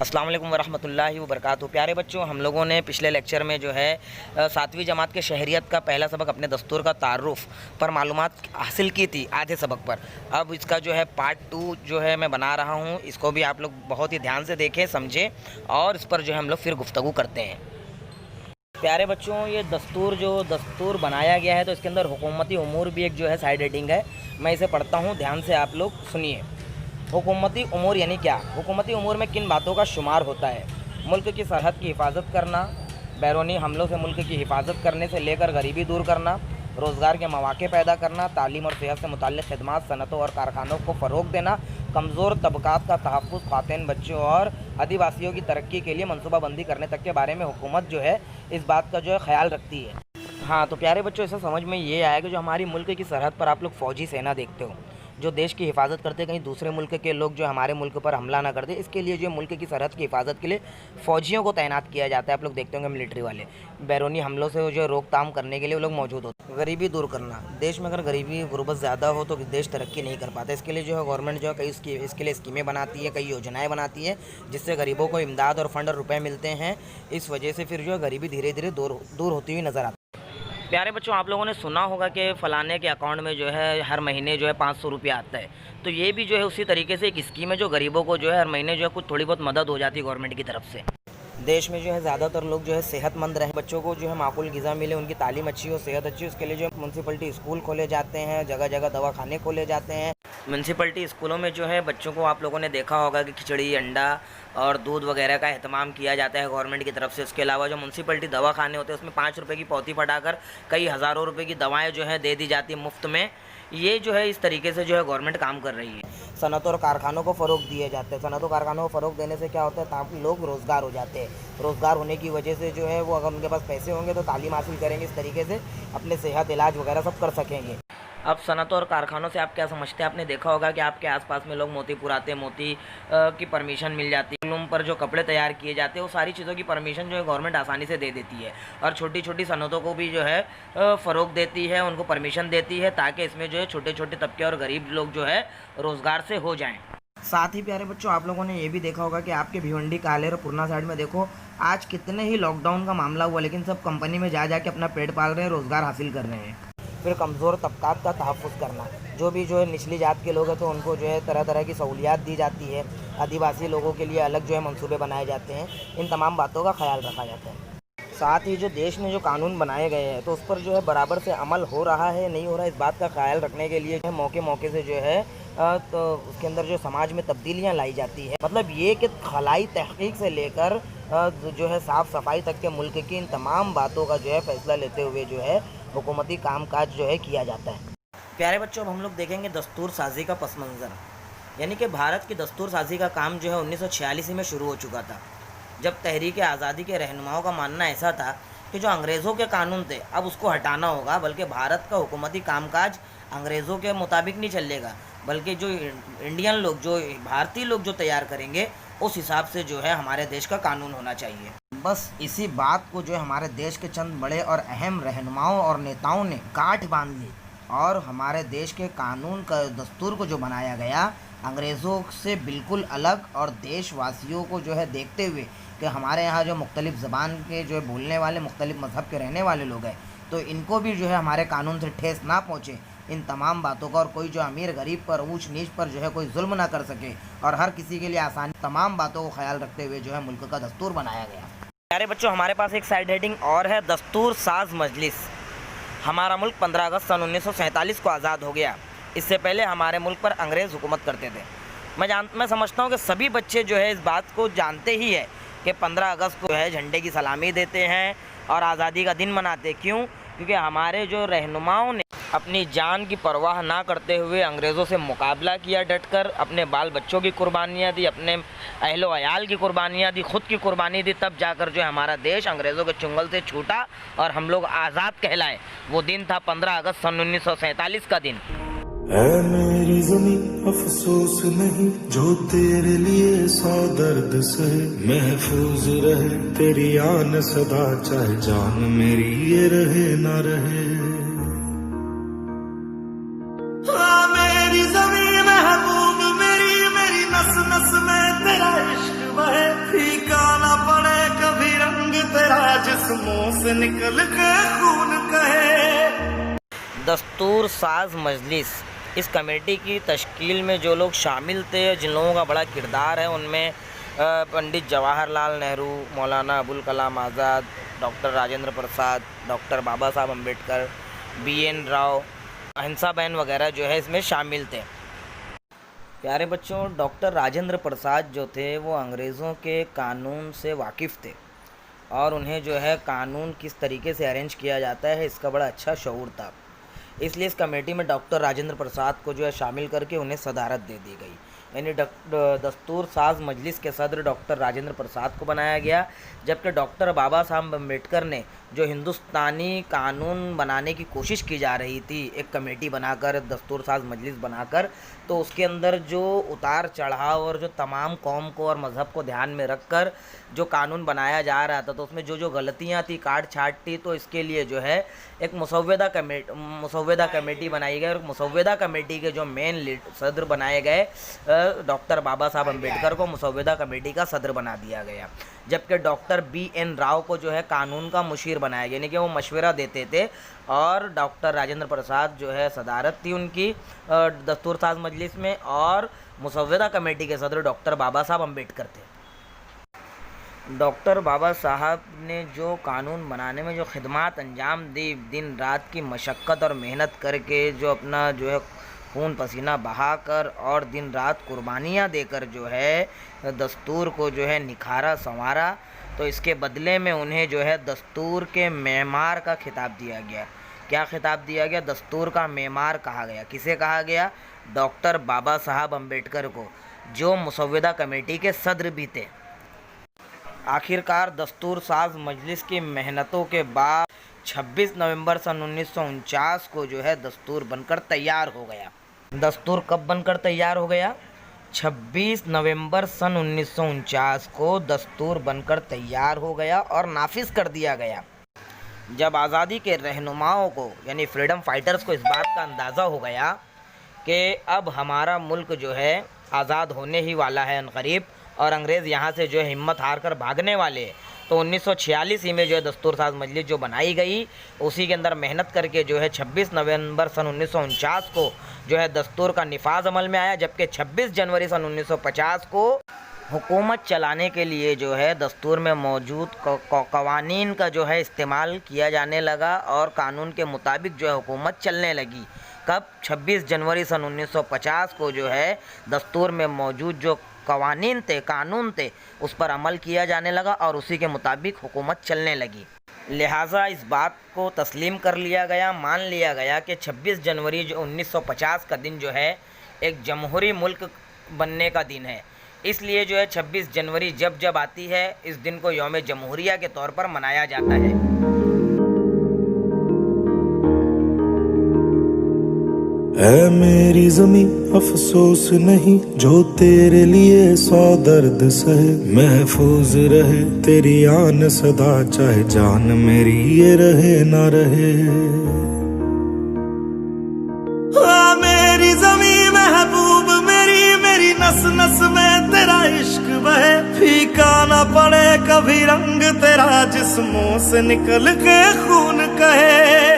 अस्सलाम वालेकुम वरहमतुल्लाहि वबरकातुहू। प्यारे बच्चों, हम लोगों ने पिछले लेक्चर में जो है 7वीं जमात के शहरियत का पहला सबक अपने दस्तूर का तारुफ़ पर मालूमात हासिल की थी आधे सबक पर। अब इसका जो है पार्ट 2 जो है मैं बना रहा हूँ। इसको भी आप लोग बहुत ही ध्यान से देखें, समझें और इस पर जो है हम लोग फिर गुफ्तगू करते हैं। प्यारे बच्चों, ये दस्तूर बनाया गया है तो इसके अंदर हुकूमती उमूर भी एक जो है साइड हेडिंग है। मैं इसे पढ़ता हूँ, ध्यान से आप लोग सुनिए। हुकूमती उमूर यानी क्या? हुकूमती उमूर में किन बातों का शुमार होता है? मुल्क की सरहद की हिफाजत करना, बैरूनी हमलों से मुल्क की हिफाजत करने से लेकर गरीबी दूर करना, रोज़गार के मौक़े पैदा करना, तालीम और सेहत से मुताल्लिक़ खिदमात, सनतों और कारखानों को फ़रोग़ देना, कमज़ोर तबक़ात का तहफ़्फ़ुज़, ख़वातीन, बच्चों और आदिवासियों की तरक्की के लिए मनसूबाबंदी करने तक के बारे में हुकूमत जो है इस बात का जो है ख़याल रखती है। हाँ, तो प्यारे बच्चों, इसे समझ में ये आया कि जो हमारी मुल्क की सरहद पर आप लोग फ़ौजी सेना देखते हो जो देश की हिफाजत करते, कहीं दूसरे मुल्क के लोग जो हमारे मुल्क पर हमला ना कर दे, इसके लिए जो मुल्क की सरहद की हिफाजत के लिए फ़ौजियों को तैनात किया जाता है। आप लोग देखते होंगे मिलिट्री वाले बैरूनी हमलों से जो रोकथाम करने के लिए वो लोग मौजूद होते हैं। गरीबी दूर करना, देश में अगर गरीबी गुर्बत ज़्यादा हो तो देश तरक्की नहीं कर पाता। इसके लिए जो है गवर्नमेंट जो है इसके लिए स्कीमें बनाती है, कई योजनाएँ बनाती है जिससे गरीबों को इमदाद और फंड और रुपये मिलते हैं। इस वजह से फिर जो है गरीबी धीरे धीरे दूर होती हुई नज़र आती है। प्यारे बच्चों, आप लोगों ने सुना होगा कि फ़लाने के अकाउंट में जो है हर महीने जो है 500 रुपया आता है। तो ये भी जो है उसी तरीके से एक स्कीम है जो गरीबों को जो है हर महीने जो है कुछ थोड़ी बहुत मदद हो जाती है गवर्नमेंट की तरफ से। देश में जो है ज़्यादातर लोग जो है सेहतमंद रहे, बच्चों को जो है माकूल ग़िज़ा मिले, उनकी तालीम अच्छी हो, सेहत अच्छी हो, उसके लिए जो है म्यूनसिपलिटी स्कूल खोले जाते हैं, जगह जगह दवाखाने खोले जाते हैं। म्यूनसिपलिटी स्कूलों में जो है बच्चों को आप लोगों ने देखा होगा कि खिचड़ी, अंडा और दूध वगैरह का एहतमाम किया जाता है गवर्नमेंट की तरफ से। उसके अलावा जो म्यूनसिपलिटी दवाखाने होते हैं उसमें 5 रुपये की पौती फटाकर कई हज़ारों रुपये की दवाएँ जो है दे दी जाती है मुफ्त में। ये जो है इस तरीके से जो है गवर्नमेंट काम कर रही है। सनतों और कारखानों को फ़रोग़ दिए जाते हैं। सनतों कारखानों को फ़रोग़ देने से क्या होता है, ताकि लोग रोज़गार हो जाते हैं। रोज़गार होने की वजह से जो है वो अगर उनके पास पैसे होंगे तो तालीम हासिल करेंगे, इस तरीके से अपने सेहत, इलाज वगैरह सब कर सकेंगे। अब सनतों और कारखानों से आप क्या समझते हैं? आपने देखा होगा कि आपके आसपास में लोग मोती पुराते, मोती की परमिशन मिल जाती है। लूम पर जो कपड़े तैयार किए जाते हैं वो सारी चीज़ों की परमिशन जो है गवर्नमेंट आसानी से दे देती है और छोटी छोटी सनतों को भी जो है फ़रोग़ देती है, उनको परमिशन देती है ताकि इसमें जो है छोटे छोटे तबके और गरीब लोग जो है रोज़गार से हो जाएँ। साथ ही प्यारे बच्चों, आप लोगों ने ये भी देखा होगा कि आपके भिवंडी, कालेर और पुरना साइड में देखो आज कितने ही लॉकडाउन का मामला हुआ, लेकिन सब कंपनी में जा के अपना पेट पाल रहे हैं, रोज़गार हासिल कर रहे हैं। फिर कमज़ोर तबक़ात का तहफ़्फ़ुज़ करना, जो भी जो है निचली जात के लोग हैं तो उनको जो है तरह तरह की सहूलियात दी जाती है। आदिवासी लोगों के लिए अलग जो है मंसूबे बनाए जाते हैं। इन तमाम बातों का ख्याल रखा जाता है। साथ ही जो देश में जो कानून बनाए गए हैं तो उस पर जो है बराबर से अमल हो रहा है, नहीं हो रहा है, इस बात का ख्याल रखने के लिए मौके मौके से जो है तो उसके अंदर जो समाज में तब्दीलियाँ लाई जाती है। मतलब ये कि खलाई तहक़ीक़ से लेकर जो है साफ़ सफाई तक के मुल्क की इन तमाम बातों का जो है फ़ैसला लेते हुए जो है हुकूमती कामकाज जो है किया जाता है। प्यारे बच्चों, अब हम लोग देखेंगे दस्तूर साजी का पस मंज़र, यानी कि भारत की दस्तूर साजी का काम जो है 1946 में शुरू हो चुका था, जब तहरीक आज़ादी के रहनुमाओं का मानना ऐसा था कि जो अंग्रेज़ों के कानून थे अब उसको हटाना होगा, बल्कि भारत का हुकूमती कामकाज अंग्रेज़ों के मुताबिक नहीं चलेगा, बल्कि जो इंडियन लोग, जो भारतीय लोग जो तैयार करेंगे उस हिसाब से जो है हमारे देश का कानून होना चाहिए। बस इसी बात को जो है हमारे देश के चंद बड़े और अहम रहनुमाओं और नेताओं ने गांठ बांध ली और हमारे देश के कानून का दस्तूर को जो बनाया गया अंग्रेज़ों से बिल्कुल अलग, और देशवासियों को जो है देखते हुए कि हमारे यहाँ जो मुख्तलिफ़ ज़बान के जो है बोलने वाले, मुख्तलिफ़ मज़हब के रहने वाले लोग हैं, तो इनको भी जो है हमारे कानून से ठेस ना पहुँचे, इन तमाम बातों का, और कोई जो अमीर गरीब पर, ऊंच नीच पर जो है कोई जुल्म ना कर सके और हर किसी के लिए आसानी, तमाम बातों को ख्याल रखते हुए जो है मुल्क का दस्तूर बनाया गया। प्यारे बच्चों, हमारे पास एक साइड हेडिंग और है, दस्तूर साज मजलिस। हमारा मुल्क 15 अगस्त सन 1947 को आज़ाद हो गया। इससे पहले हमारे मुल्क पर अंग्रेज़ हुकूमत करते थे। मैं समझता हूँ कि सभी बच्चे जो है इस बात को जानते ही है कि 15 अगस्त को जो है झंडे की सलामी देते हैं और आज़ादी का दिन मनाते। क्यों? क्योंकि हमारे जो रहनुमाओं ने अपनी जान की परवाह ना करते हुए अंग्रेज़ों से मुकाबला किया डटकर, अपने बाल बच्चों की कुर्बानियाँ दी, अपने अहलो अयाल की कुर्बानियाँ दी, ख़ुद की कुर्बानी दी, तब जाकर जो है हमारा देश अंग्रेज़ों के चुंगल से छूटा और हम लोग आज़ाद कहलाए। वो दिन था 15 अगस्त सन 1947 का दिन। ऐ मेरी ज़मीं अफसोस नहीं जो तेरे लिए 100 दर्द सहे, महफूज रहे तेरी आन सदा, चाहे जान मेरी ये रहे ना रहे। मेरी ज़मीं महबूब मेरी, मेरी नस नस में तेरा इश्क बहे, से निकल के खून कहे। दस्तूर साज मजलिस, इस कमेटी की तश्कील में जो लोग शामिल थे, जिन लोगों का बड़ा किरदार है, उनमें पंडित जवाहरलाल नेहरू, मौलाना अबुल कलाम आज़ाद, डॉक्टर राजेंद्र प्रसाद, डॉक्टर बाबा साहब अम्बेडकर, BN राव, अहिंसाबेन वगैरह जो है इसमें शामिल थे। प्यारे बच्चों, डॉक्टर राजेंद्र प्रसाद जो थे वो अंग्रेज़ों के कानून से वाकिफ़ थे और उन्हें जो है कानून किस तरीके से अरेंज किया जाता है इसका बड़ा अच्छा शऊर था। इसलिए इस कमेटी में डॉक्टर राजेंद्र प्रसाद को जो है शामिल करके उन्हें सदारत दे दी गई। यानी दस्तूर साज मजलिस के सदर डॉक्टर राजेंद्र प्रसाद को बनाया गया, जबकि डॉक्टर बाबा साहब अम्बेडकर ने जो हिंदुस्तानी कानून बनाने की कोशिश की जा रही थी एक कमेटी बनाकर, दस्तूर साज मजलिस बनाकर, तो उसके अंदर जो उतार चढ़ाव और जो तमाम कौम को और मज़हब को ध्यान में रखकर जो कानून बनाया जा रहा था, तो उसमें जो गलतियाँ थी, काट छाट थी, तो इसके लिए जो है एक मुसव्वदा कमेटी बनाई गई। और मुसव्वदा कमेटी के जो मेन सदर बनाए गए डॉक्टर बाबा साहब अम्बेडकर को मुसव्वदा कमेटी का सदर बना दिया गया, जबकि डॉक्टर BN राव को जो है कानून का मुशीर बनाया गया, यानी कि वो मशवरा देते थे और डॉक्टर राजेंद्र प्रसाद जो है सदारत थी उनकी दस्तूर साज मजलिस में, और मुसव्वदा कमेटी के सदर डॉक्टर बाबा साहब अम्बेडकर थे। डॉक्टर बाबा साहब ने जो कानून बनाने में जो खिदमात अंजाम दी, दिन रात की मशक्क़त और मेहनत करके, जो अपना जो है खून पसीना बहाकर और दिन रात कुर्बानियाँ देकर जो है दस्तूर को जो है निखारा संवारा, तो इसके बदले में उन्हें जो है दस्तूर के मेमार का खिताब दिया गया। क्या खिताब दिया गया? दस्तूर का मेमार कहा गया। किसे कहा गया? डॉक्टर बाबा साहब अम्बेडकर को, जो मुसव्वदा कमेटी के सदर भी थे। आखिरकार दस्तूर साज मजलिस की मेहनतों के बाद 26 नवंबर सन 1949 को जो है दस्तूर बनकर तैयार हो गया। दस्तूर कब बनकर तैयार हो गया? 26 नवंबर सन 1949 को दस्तूर बनकर तैयार हो गया और नाफिज कर दिया गया। जब आज़ादी के रहनुमाओं को, यानी फ्रीडम फाइटर्स को, इस बात का अंदाज़ा हो गया कि अब हमारा मुल्क जो है आज़ाद होने ही वाला है अनक़रीब और अंग्रेज़ यहाँ से जो है हिम्मत हार कर भागने वाले, तो 1946 ही में जो है दस्तूर साज मजलिस जो बनाई गई, उसी के अंदर मेहनत करके जो है 26 नवंबर सन 1949 को जो है दस्तूर का निफाज अमल में आया, जबकि 26 जनवरी सन 1950 को हुकूमत चलाने के लिए जो है दस्तूर में मौजूद कवानीन का जो है इस्तेमाल किया जाने लगा और कानून के मुताबिक जो है हुकूमत चलने लगी। कब? 26 जनवरी सन 1950 को जो है दस्तूर में मौजूद जो कवानीन थे, कानून थे, उस पर अमल किया जाने लगा और उसी के मुताबिक हुकूमत चलने लगी। लिहाजा इस बात को तस्लीम कर लिया गया, मान लिया गया कि 26 जनवरी जो 1950 का दिन जो है एक जमहूरी मुल्क बनने का दिन है। इसलिए जो है 26 जनवरी जब जब आती है, इस दिन को यौम जमहूरिया के तौर पर मनाया जाता है। ऐ मेरी ज़मीं अफसोस नहीं, जो तेरे लिए 100 दर्द सहे, महफूज रहे तेरी आन सदा, चाहे जान मेरी ये रहे ना रहे। मेरी ज़मीं महबूब मेरी, मेरी नस नस में तेरा इश्क बहे, फीका ना पड़े कभी रंग तेरा, जिस्मों से निकल के खून कहे।